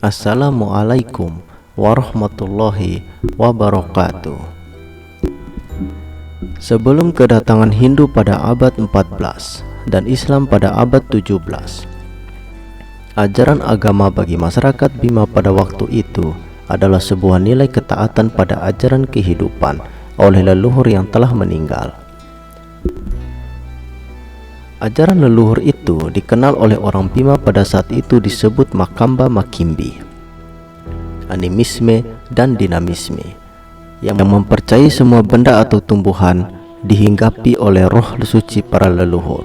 Assalamualaikum warahmatullahi wabarakatuh. Sebelum kedatangan Hindu pada abad 14 dan Islam pada abad 17, ajaran agama bagi masyarakat Bima pada waktu itu adalah sebuah nilai ketaatan pada ajaran kehidupan oleh leluhur yang telah meninggal. Ajaran leluhur itu dikenal oleh orang Bima pada saat itu disebut Makamba Makimbi, animisme dan dinamisme, yang mempercayai semua benda atau tumbuhan dihinggapi oleh roh suci para leluhur.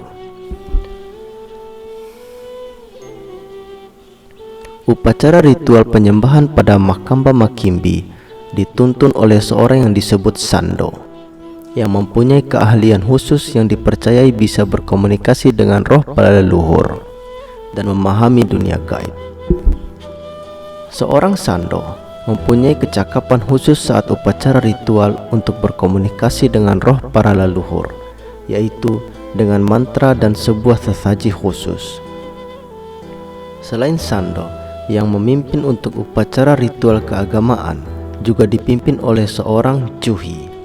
Upacara ritual penyembahan pada Makamba Makimbi dituntun oleh seorang yang disebut Sando, yang mempunyai keahlian khusus yang dipercayai bisa berkomunikasi dengan roh para leluhur dan memahami dunia gaib. Seorang Sando mempunyai kecakapan khusus saat upacara ritual untuk berkomunikasi dengan roh para leluhur, yaitu dengan mantra dan sebuah sesaji khusus. Selain Sando, yang memimpin untuk upacara ritual keagamaan juga dipimpin oleh seorang Juhi.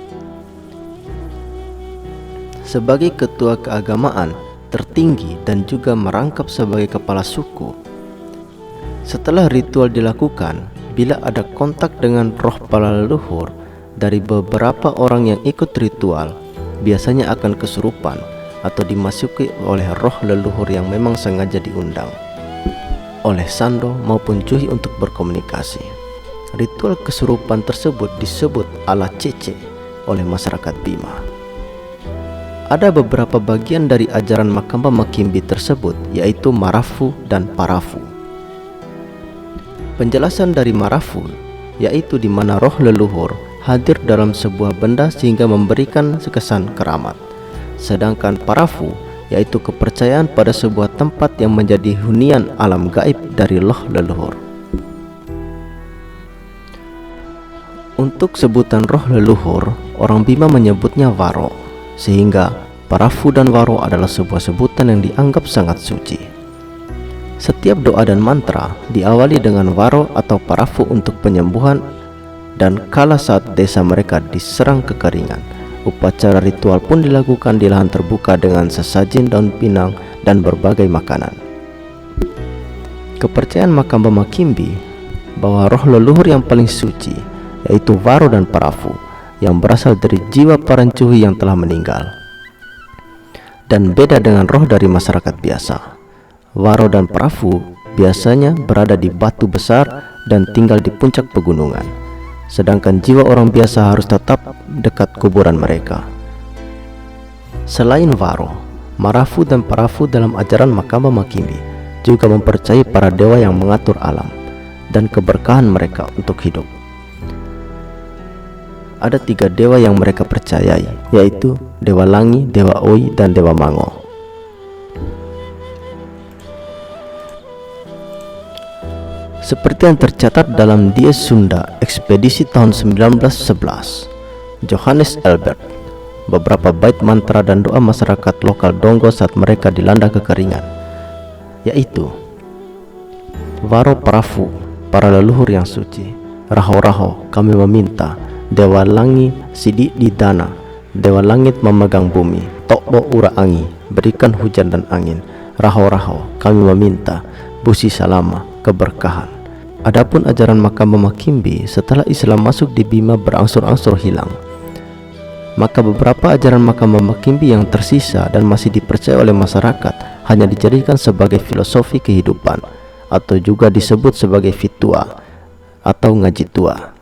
Sebagai ketua keagamaan tertinggi dan juga merangkap sebagai kepala suku. Setelah ritual dilakukan, bila ada kontak dengan roh para leluhur dari beberapa orang yang ikut ritual, biasanya akan kesurupan atau dimasuki oleh roh leluhur yang memang sengaja diundang oleh Sando maupun Juhi untuk berkomunikasi. Ritual kesurupan tersebut disebut ala cece oleh masyarakat Bima. Ada beberapa bagian dari ajaran Makamba Makimbi tersebut, yaitu Marafu dan Parafu. Penjelasan dari Marafu yaitu di mana roh leluhur hadir dalam sebuah benda sehingga memberikan kesan keramat. Sedangkan Parafu yaitu kepercayaan pada sebuah tempat yang menjadi hunian alam gaib dari roh leluhur. Untuk sebutan roh leluhur, orang Bima menyebutnya Waro, sehingga Parafu dan Waro adalah sebuah sebutan yang dianggap sangat suci. Setiap doa dan mantra diawali dengan Waro atau Parafu untuk penyembuhan, dan kala saat desa mereka diserang kekeringan, upacara ritual pun dilakukan di lahan terbuka dengan sesajen daun pinang dan berbagai makanan. Kepercayaan Makamba Makimbi bahwa roh leluhur yang paling suci yaitu Waro dan Parafu yang berasal dari jiwa para Juhi yang telah meninggal. Dan beda dengan roh dari masyarakat biasa, Waro dan Parafu biasanya berada di batu besar dan tinggal di puncak pegunungan, sedangkan jiwa orang biasa harus tetap dekat kuburan mereka. Selain Waro, Marafu dan Parafu dalam ajaran Makamba Makimbi juga mempercayai para dewa yang mengatur alam dan keberkahan mereka untuk hidup. Ada 3 dewa yang mereka percayai, yaitu Dewa Langi, Dewa Oi, dan Dewa Mango. Seperti yang tercatat dalam Dies Sunda ekspedisi tahun 1911, Johannes Elbert, beberapa bait mantra dan doa masyarakat lokal Donggo saat mereka dilanda kekeringan, yaitu Waro Parafu, para leluhur yang suci, Raho-raho, kami meminta, Dewa Langi Sidi di Dana, Dewa Langit memegang bumi, Tokbo ura angi, berikan hujan dan angin, Raho-raho, kami meminta, Busi Salama, keberkahan. Adapun ajaran Makamba Makimbi setelah Islam masuk di Bima berangsur-angsur hilang. Maka beberapa ajaran Makamba Makimbi yang tersisa dan masih dipercaya oleh masyarakat hanya dijadikan sebagai filosofi kehidupan atau juga disebut sebagai fitua atau ngaji tua.